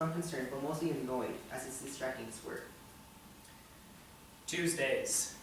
unconcerned but mostly annoyed as it's distracting his work. Tuesdays.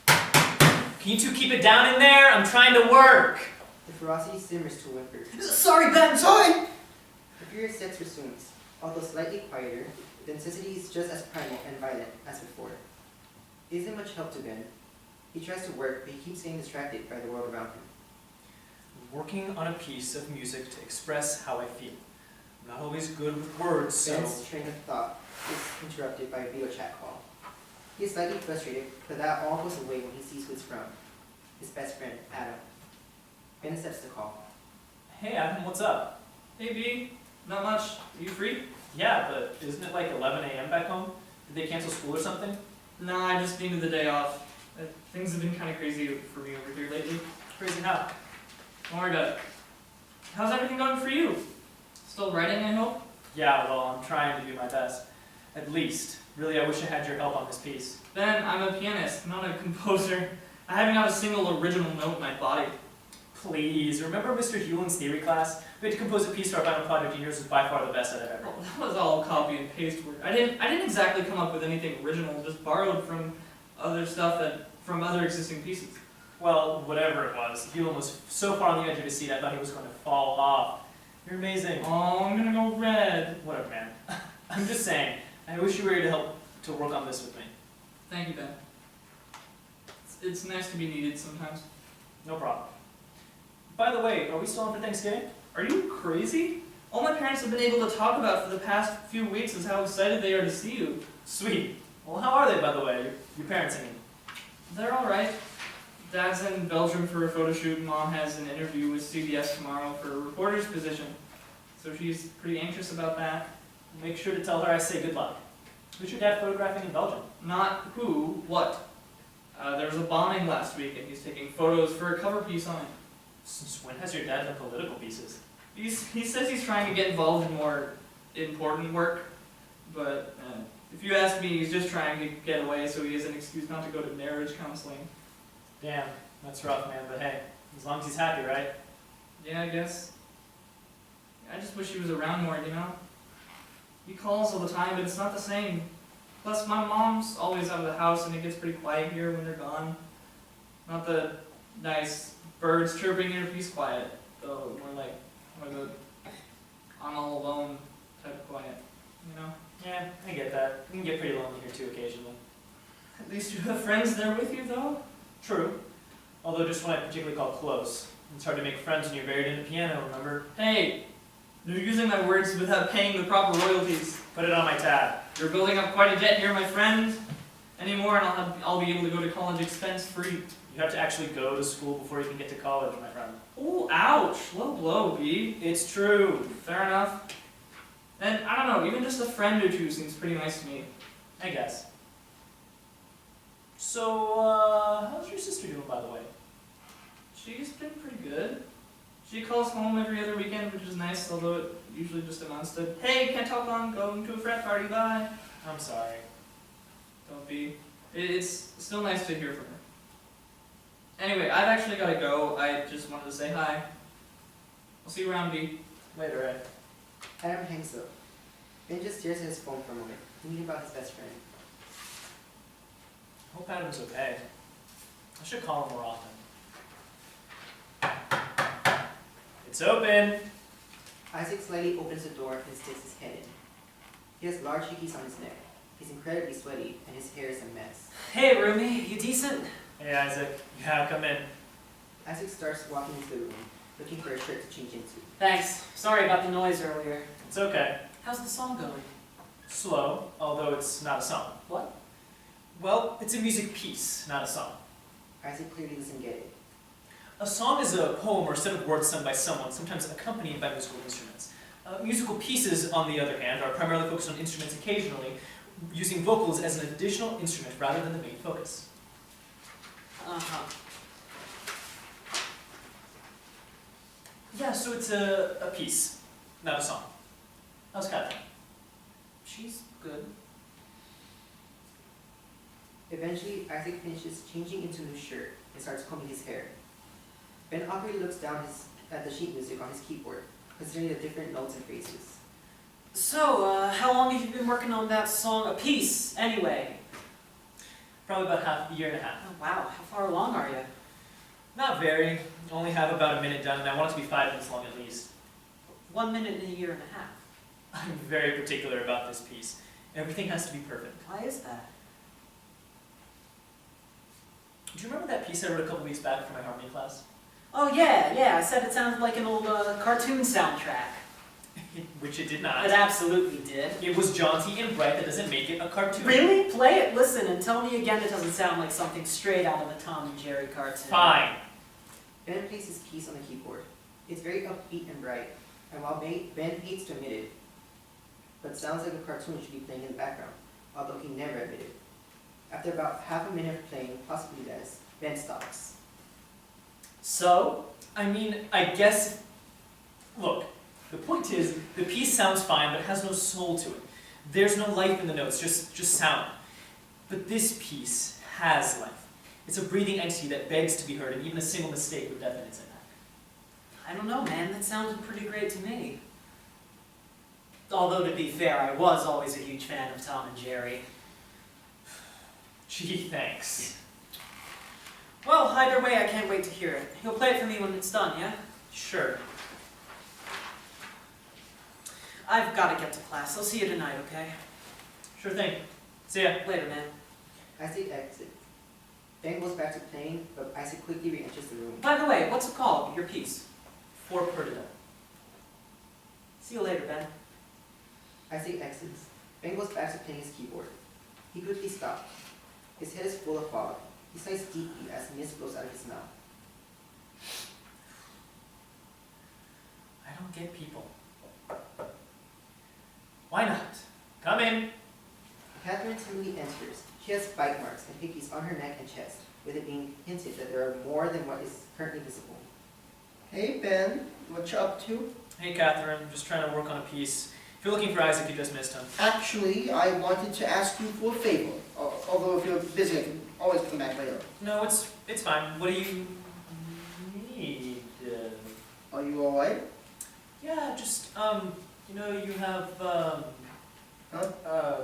Can you two keep it down in there? I'm trying to work! The ferocity simmers to a whimper. Sorry, Ben, sorry! The furious sex resumes. Although slightly quieter, the intensity is just as primal and violent as before. It isn't much help to Ben. He tries to work, but he keeps getting distracted by the world around him. I'm working on a piece of music to express how I feel. I'm not always good with words, so... Ben's train of thought is interrupted by a video chat call. He is slightly frustrated, but that all goes away when he sees who it's from. His best friend, Adam. Ben accepts the call. Hey Adam, what's up? Hey, B. Not much. Are you free? Yeah, but isn't it like 11 a.m. back home? Did they cancel school or something? Nah, I just needed the day off. Things have been kind of crazy for me over here lately. Crazy how? Don't worry about it. How's everything going for you? Still writing, I hope? Yeah, well, I'm trying to do my best. At least. Really, I wish I had your help on this piece. Ben, I'm a pianist, not a composer. I haven't got a single original note in my body. Please, remember Mr. Hewlin's theory class? We had to compose a piece for our final project and yours was by far the best I've ever Well, that was all copy and paste work. I didn't exactly come up with anything original, just borrowed from other stuff from other existing pieces. Well, whatever it was, Hewlin was so far on the edge of his seat I thought he was going to fall off. You're amazing. Oh, I'm gonna go red. Whatever, man. I'm just saying, I wish you were here to help to work on this with me. Thank you, Ben. It's nice to be needed sometimes. No problem. By the way, are we still on for Thanksgiving? Are you crazy? All my parents have been able to talk about for the past few weeks is how excited they are to see you. Sweet. Well, how are they, by the way? Your parents, I mean. They're alright. Dad's in Belgium for a photo shoot, and Mom has an interview with CBS tomorrow for a reporter's position. So she's pretty anxious about that. Make sure to tell her I say good luck. Who's your dad photographing in Belgium? Not who, what. There was a bombing last week, and he's taking photos for a cover piece on it. Since when has your dad done political pieces? He says he's trying to get involved in more important work, but if you ask me, he's just trying to get away so he has an excuse not to go to marriage counseling. Damn, that's rough, man, but hey, as long as he's happy, right? Yeah, I guess. I just wish he was around more, you know? He calls all the time, but it's not the same. Plus, my mom's always out of the house, and it gets pretty quiet here when they're gone. Not the nice birds chirping in her peace quiet, though more the I'm all alone type of quiet, you know? Yeah, I get that. You can get pretty lonely here too occasionally. At least you have friends there with you, though. True. Although just what I particularly call close. It's hard to make friends when you're buried in a piano, remember? Hey, you're using my words without paying the proper royalties. Put it on my tab. You're building up quite a debt here, my friend. Anymore, and I'll be able to go to college expense-free. You have to actually go to school before you can get to college, my friend. Oh, ouch! Low blow, B. It's true. Fair enough. And I don't know, even just a friend or two seems pretty nice to me. I guess. So, how's your sister doing, by the way? She's been pretty good. She calls home every other weekend, which is nice, although it usually just amounts to, hey, can't talk long, going to a frat party, bye. I'm sorry. Don't be. It's still nice to hear from her. Anyway, I've actually got to go. I just wanted to say hi. I'll see you around, B. Later, Ed. Adam hangs up. Ben just stares at his phone for a moment, thinking about his best friend. Hope Adam's okay. I should call him more often. It's open! Isaac slightly opens the door and sticks his head in. He has large hickeys on his neck. He's incredibly sweaty, and his hair is a mess. Hey, roomie, you decent? Hey, Isaac. Yeah, come in. Isaac starts walking into the room, looking for a shirt to change into. Thanks. Sorry about the noise earlier. It's okay. How's the song going? Slow, although it's not a song. What? Well, it's a music piece, not a song. Isaac clearly doesn't get it. A song is a poem or set of words sung by someone, sometimes accompanied by musical instruments. Musical pieces, on the other hand, are primarily focused on instruments occasionally, using vocals as an additional instrument rather than the main focus. Uh-huh. Yeah, so it's a piece, not a song. How's Catherine? She's good. Eventually, Isaac finishes changing into a new shirt and starts combing his hair. Ben awkwardly looks down at the sheet music on his keyboard. considering the different notes and phrases. So, how long have you been working on that song, a piece, anyway? Probably about half a year and a half. Oh, wow, how far along are you? Not very. Only have about a minute done, and I want it to be 5 minutes long at least. 1 minute in a year and a half. I'm very particular about this piece. Everything has to be perfect. Why is that? Do you remember that piece I wrote a couple weeks back for my harmony class? Oh, yeah, I said it sounded like an old cartoon soundtrack. Which it did not. It absolutely did. It was jaunty and bright. That doesn't make it a cartoon. Really? Play it, listen, and tell me again it doesn't sound like something straight out of a Tom and Jerry cartoon. Fine. Ben plays his piece on the keyboard. It's very upbeat and bright, and while Ben hates to admit it, but sounds like a cartoon should be playing in the background, although he never admitted. After about half a minute of playing, possibly less, Ben stops. So? I mean, I guess... Look, the point is, the piece sounds fine, but it has no soul to it. There's no life in the notes, just sound. But this piece has life. It's a breathing entity that begs to be heard, and even a single mistake would deafen its impact. I don't know, man, that sounded pretty great to me. Although, to be fair, I was always a huge fan of Tom and Jerry. Gee, thanks. Well, either way, I can't wait to hear it. You'll play it for me when it's done, yeah? Sure. I've got to get to class. I'll see you tonight, okay? Sure thing. See ya. Later, man. Isaac exits. Ben goes back to playing, but Isaac quickly re-enters the room. By the way, what's it called, your piece? For Perdita. See you later, Ben. Isaac exits. Ben goes back to playing his keyboard. He quickly stops. His head is full of fog. He sighs deeply as mist blows out of his mouth. I don't get people. Why not? Come in. Catherine timidly enters. She has bite marks and hickeys on her neck and chest, with it being hinted that there are more than what is currently visible. Hey Ben, what you up to? Hey, Catherine. Just trying to work on a piece. If you're looking for Isaac, you just missed him. Actually, I wanted to ask you for a favor. Although if you're busy, I can always come back later. No, it's fine. What do you need? Are you alright? Yeah, just, you have, Huh?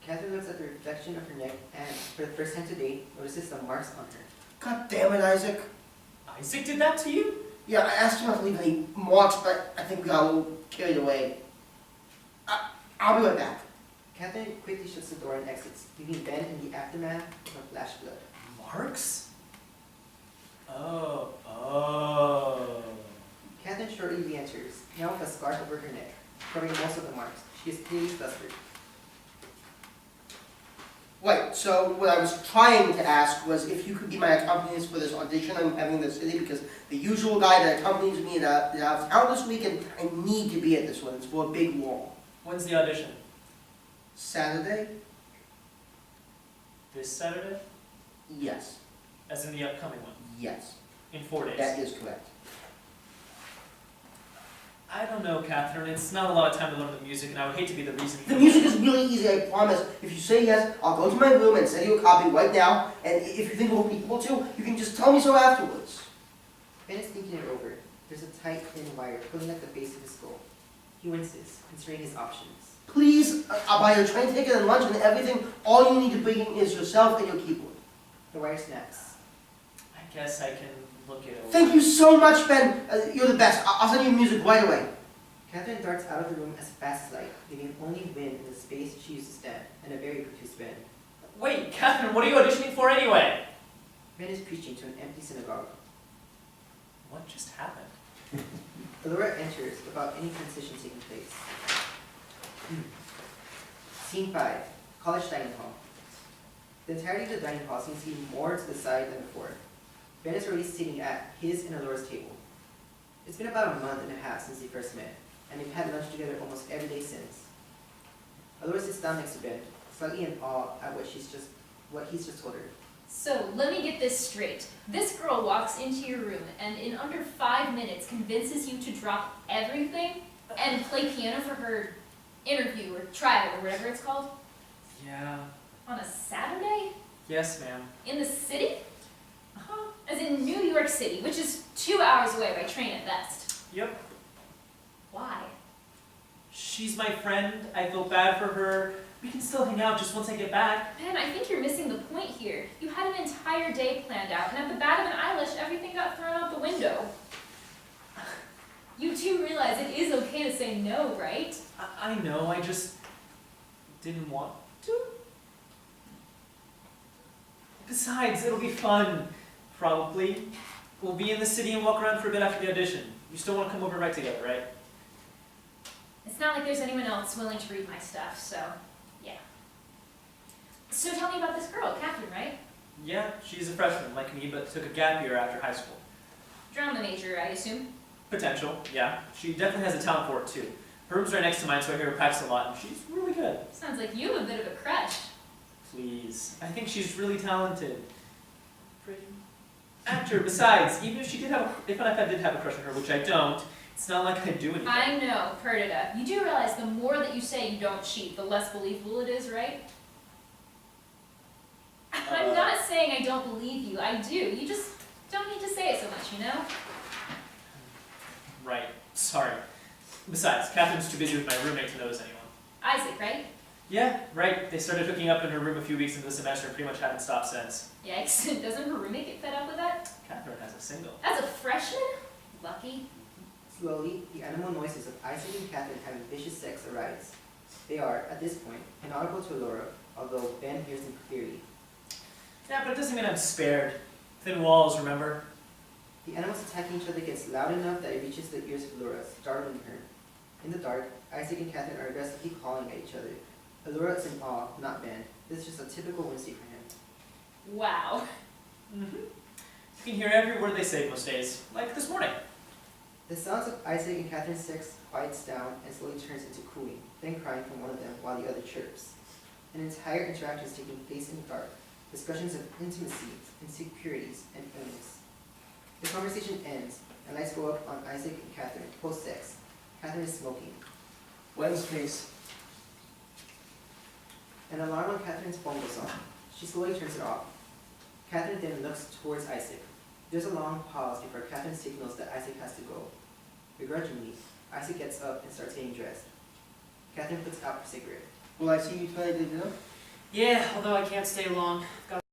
Catherine looks at the reflection of her neck and, for the first time today, notices some marks on her. God damn it, Isaac. Isaac did that to you? Yeah, I asked you not to leave any marks, but I think we got a little carried away. I'll be right back. Catherine quickly shuts the door and exits, leaving Ben in the aftermath of a flash flood. Marks? Oh. Catherine shortly re-enters, now with a scarf over her neck, covering most of the marks. She is clearly flustered. Wait, so what I was trying to ask was if you could be my accompanist for this audition I'm having in the city, because the usual guy that accompanies me is out this week and I need to be at this one. It's for a big wall. When's the audition? Saturday? This Saturday? Yes. As in the upcoming one? Yes. In 4 days? That is correct. I don't know, Catherine. It's not a lot of time to learn the music, and I would hate to be the reason. The music is really easy, I promise. If you say yes, I'll go to my room and send you a copy right now, and if you think it will be able to, you can just tell me so afterwards. Ben is thinking it over. There's a tight, thin wire pulling at the base of his skull. He winces, considering his options. Please, I'll buy your train ticket and lunch and everything. All you need to bring is yourself and your keyboard. The wire snaps. I guess I can look it over. Thank you so much, Ben. You're the best. I'll send you music right away. Catherine darts out of the room as fast as light, leaving only wind in the space she used to stand, and a very confused Ben. Wait, Catherine, what are you auditioning for anyway? Ben is preaching to an empty synagogue. What just happened? Laura enters without any transition taking place. Scene 5. College dining hall. The entirety of the dining hall seems to be more to the side than before. Ben is already sitting at his and Alora's table. It's been about a month and a half since they first met, and they've had lunch together almost every day since. Alora sits down next to Ben, slightly in awe at what he's just told her. So, let me get this straight. This girl walks into your room and in under 5 minutes convinces you to drop everything and play piano for her interview or trial or whatever it's called? Yeah. On a Saturday? Yes, ma'am. In the city? As in New York City, which is 2 hours away by train at best. Yep. Why? She's my friend. I feel bad for her. We can still hang out just once I get back. Ben, I think you're missing the point here. You had an entire day planned out, and at the bat of an eyelash, everything got thrown out the window. You do realize it is okay to say no, right? I know, I just didn't want to. Besides, it'll be fun. Probably. We'll be in the city and walk around for a bit after the audition. You still want to come over right together, right? It's not like there's anyone else willing to read my stuff, so yeah. So tell me about this girl, Catherine, right? Yeah, she's a freshman like me, but took a gap year after high school. Drama major, I assume. Potential, yeah. She definitely has a talent for it too. Her room's right next to mine, so I hear her practice a lot, and she's really good. Sounds like you have a bit of a crush. Please. I think she's really talented. Pretty. Actor, besides, even if I did have a crush on her, which I don't, it's not like I'd do anything. I know, Perdita. You do realize the more that you say you don't cheat, the less believable it is, right? I'm not saying I don't believe you. I do. You just don't need to say it so much, you know? Right. Sorry. Besides, Catherine's too busy with my roommate to notice anyone. Isaac, right? Yeah, right. They started hooking up in her room a few weeks into the semester and pretty much haven't stopped since. Yikes. Doesn't her roommate get fed up with that? Catherine has a single. As a freshman? Lucky. Slowly, the animal noises of Isaac and Catherine having vicious sex arise. They are, at this point, inaudible to Laura, although Ben hears them clearly. Yeah, but it doesn't mean I'm spared. Thin walls, remember? The animals attacking each other gets loud enough that it reaches the ears of Laura, startling her. In the dark, Isaac and Catherine are aggressively calling at each other. Allura is in awe, not Ben. This is just a typical Wednesday for him. Wow. Mm-hmm. You can hear every word they say most days, like this morning. The sounds of Isaac and Catherine's sex quiets down and slowly turns into cooing, then crying from one of them while the other chirps. An entire interaction is taking place in the dark. Discussions of intimacy, insecurities, and feelings. The conversation ends, and lights go up on Isaac and Catherine, post-sex. Catherine is smoking. Wednesdays. An alarm on Catherine's phone goes off. She slowly turns it off. Catherine then looks towards Isaac. There's a long pause before Catherine signals that Isaac has to go. Begrudgingly, Isaac gets up and starts getting dressed. Catherine puts out her cigarette. Will I see you tonight at dinner? Yeah, although I can't stay long. Got